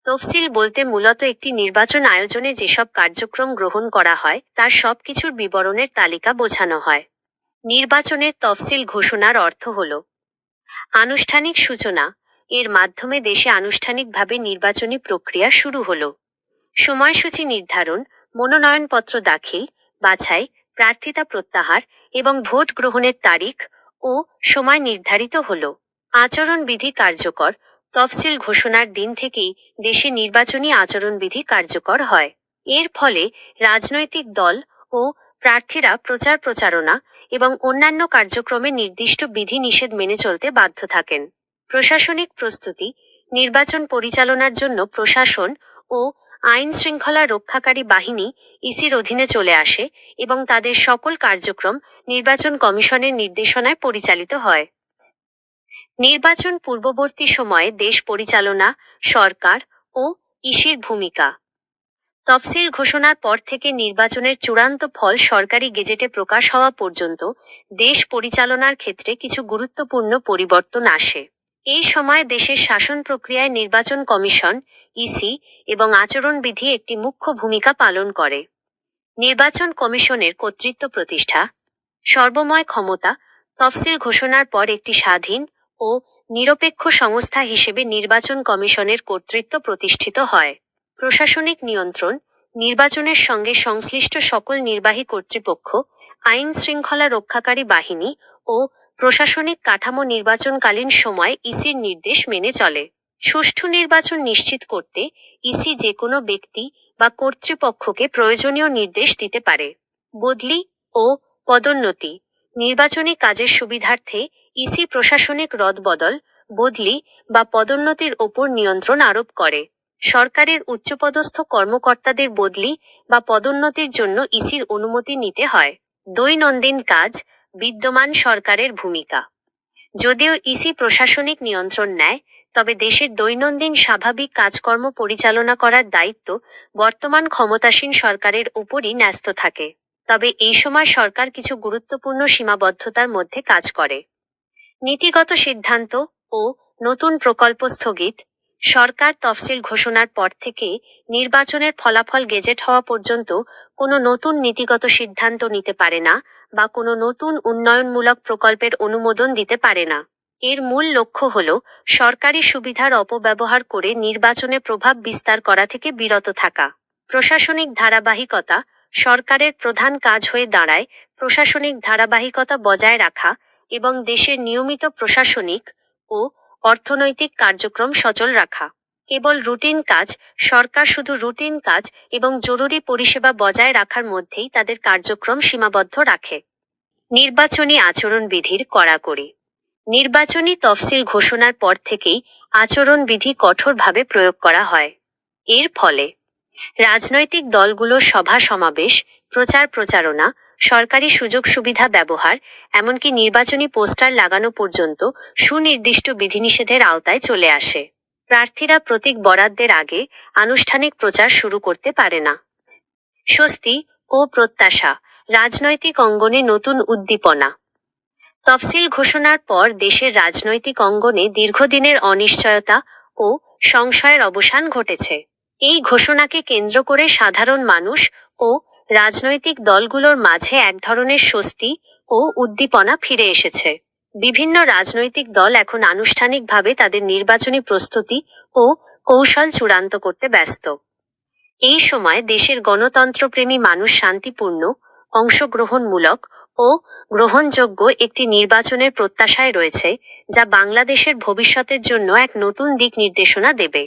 তফসিল বলতে মূলত একটি নির্বাচন আয়োজনে যেসব কার্যক্রম গ্রহণ করা হয় তার সবকিছুর বিবরণের তালিকা বোঝানো হয়। নির্বাচনের তফসিল ঘোষণার অর্থ হল আনুষ্ঠানিক সূচনা। এর মাধ্যমে দেশে আনুষ্ঠানিকভাবে নির্বাচনী প্রক্রিয়া শুরু হল। সময়সূচি নির্ধারণ, মনোনয়নপত্র দাখিল, বাছাই, প্রার্থিতা প্রত্যাহার এবং ভোট গ্রহণের তারিখ ও সময় নির্ধারিত হল। আচরণবিধি কার্যকর। তফসিল ঘোষণার দিন থেকেই দেশে নির্বাচনী আচরণবিধি কার্যকর হয়। এর ফলে রাজনৈতিক দল ও প্রার্থীরা প্রচার প্রচারণা এবং অন্যান্য কার্যক্রমে নির্দিষ্ট বিধিনিষেধ মেনে চলতে বাধ্য থাকেন। প্রশাসনিক প্রস্তুতি। নির্বাচন পরিচালনার জন্য প্রশাসন ও আইন শৃঙ্খলা রক্ষাকারী বাহিনী ইসির অধীনে চলে আসে এবং তাদের সকল কার্যক্রম নির্বাচন কমিশনের নির্দেশনায় পরিচালিত হয়। নির্বাচন পূর্ববর্তী সময়ে দেশ পরিচালনা, সরকার ও ইসির ভূমিকা। তফসিল ঘোষণার পর থেকে নির্বাচনের চূড়ান্ত ফল সরকারি গেজেটে প্রকাশ হওয়া পর্যন্ত দেশ পরিচালনার ক্ষেত্রে কিছু গুরুত্বপূর্ণ পরিবর্তন আসে। এই সময় দেশের শাসন প্রক্রিয়ায় নির্বাচন কমিশন, ইসি এবং আচরণবিধি একটি মুখ্য ভূমিকা পালন করে। নির্বাচন কমিশনের কর্তৃত্ব প্রতিষ্ঠা। সর্বময় ক্ষমতা। তফসিল ঘোষণার পর একটি স্বাধীন ও নিরপেক্ষ সংস্থা হিসেবে নির্বাচন কমিশনের কর্তৃত্ব প্রতিষ্ঠিত হয়। প্রশাসনিক নিয়ন্ত্রণ। নির্বাচনের সঙ্গে সংশ্লিষ্ট সকল নির্বাহী কর্তৃপক্ষ, আইন শৃঙ্খলা রক্ষাকারী বাহিনী ও প্রশাসনিক কাঠামো নির্বাচনকালীন সময় ইসির নির্দেশ মেনে চলে। সুষ্ঠু নির্বাচন নিশ্চিত করতে ইসি যে কোনো ব্যক্তি বা কর্তৃপক্ষকে প্রয়োজনীয় নির্দেশ দিতে পারে। বদলি ও পদোন্নতি। নির্বাচনী কাজের সুবিধার্থে ইসি প্রশাসনিক রদবদল, বদলি বা পদোন্নতির ওপর নিয়ন্ত্রণ আরোপ করে। সরকারের উচ্চপদস্থ কর্মকর্তাদের বদলি বা পদোন্নতির জন্য ইসির অনুমতি নিতে হয়। দৈনন্দিন কাজ। বিদ্যমান সরকারের ভূমিকা। যদিও ইসি প্রশাসনিক নিয়ন্ত্রণ নেয়, তবে দেশের দৈনন্দিন স্বাভাবিক কাজকর্ম পরিচালনা করার দায়িত্ব বর্তমান ক্ষমতাসীন সরকারের উপরই ন্যস্ত থাকে। তবে এই সময় সরকার কিছু গুরুত্বপূর্ণ সীমাবদ্ধতার মধ্যে কাজ করে। নীতিগত সিদ্ধান্ত ও নতুন প্রকল্প স্থগিত। সরকার তফসিল ঘোষণার পর থেকে নির্বাচনের ফলাফল গেজেট হওয়া পর্যন্ত কোনো নতুন নীতিগত সিদ্ধান্ত নিতে পারে না বা কোনো নতুন উন্নয়নমূলক প্রকল্পের অনুমোদন দিতে পারে না। এর মূল লক্ষ্য হল সরকারি সুবিধার অপব্যবহার করে নির্বাচনে প্রভাব বিস্তার করা থেকে বিরত থাকা। প্রশাসনিক ধারাবাহিকতা। সরকারের প্রধান কাজ হয়ে দাঁড়ায় প্রশাসনিক ধারাবাহিকতা বজায় রাখা এবং দেশের নিয়মিত প্রশাসনিক ও অর্থনৈতিক কার্যক্রম সচল রাখা। কেবল রুটিন কাজ। সরকার শুধু রুটিন কাজ এবং জরুরি পরিষেবা বজায় রাখার মধ্যেই তাদের কার্যক্রম সীমাবদ্ধ রাখে। নির্বাচনী আচরণবিধির কড়াকড়ি। নির্বাচনী তফসিল ঘোষণার পর থেকেই আচরণবিধি কঠোরভাবে প্রয়োগ করা হয়। এর ফলে রাজনৈতিক দলগুলোর সভা সমাবেশ, প্রচার প্রচারণা, সরকারি সুযোগ সুবিধা ব্যবহার, এমনকি নির্বাচনী পোস্টার লাগানো পর্যন্ত সুনির্দিষ্ট বিধিনিষেধের আওতায় চলে আসে। প্রার্থীরা প্রতীক বরাদ্দের আগে আনুষ্ঠানিক প্রচার শুরু করতে পারে না। স্বস্তি ও প্রত্যাশা। রাজনৈতিক অঙ্গনে নতুন উদ্দীপনা। তফসিল ঘোষণার পর দেশের রাজনৈতিক অঙ্গনে দীর্ঘদিনের অনিশ্চয়তা ও সংশয়ের অবসান ঘটেছে। এই ঘোষণাকে কেন্দ্র করে সাধারণ মানুষ ও রাজনৈতিক দলগুলোর মাঝে এক ধরনের স্বস্তি ও উদ্দীপনা ফিরে এসেছে। বিভিন্ন রাজনৈতিক দল এখন আনুষ্ঠানিকভাবে তাদের নির্বাচনী প্রস্তুতি ও কৌশল চূড়ান্ত করতে ব্যস্ত। এই সময় দেশের গণতন্ত্রপ্রেমী মানুষ শান্তিপূর্ণ, অংশগ্রহণমূলক ও গ্রহণযোগ্য একটি নির্বাচনের প্রত্যাশায় রয়েছে, যা বাংলাদেশের ভবিষ্যতের জন্য এক নতুন দিক নির্দেশনা দেবে।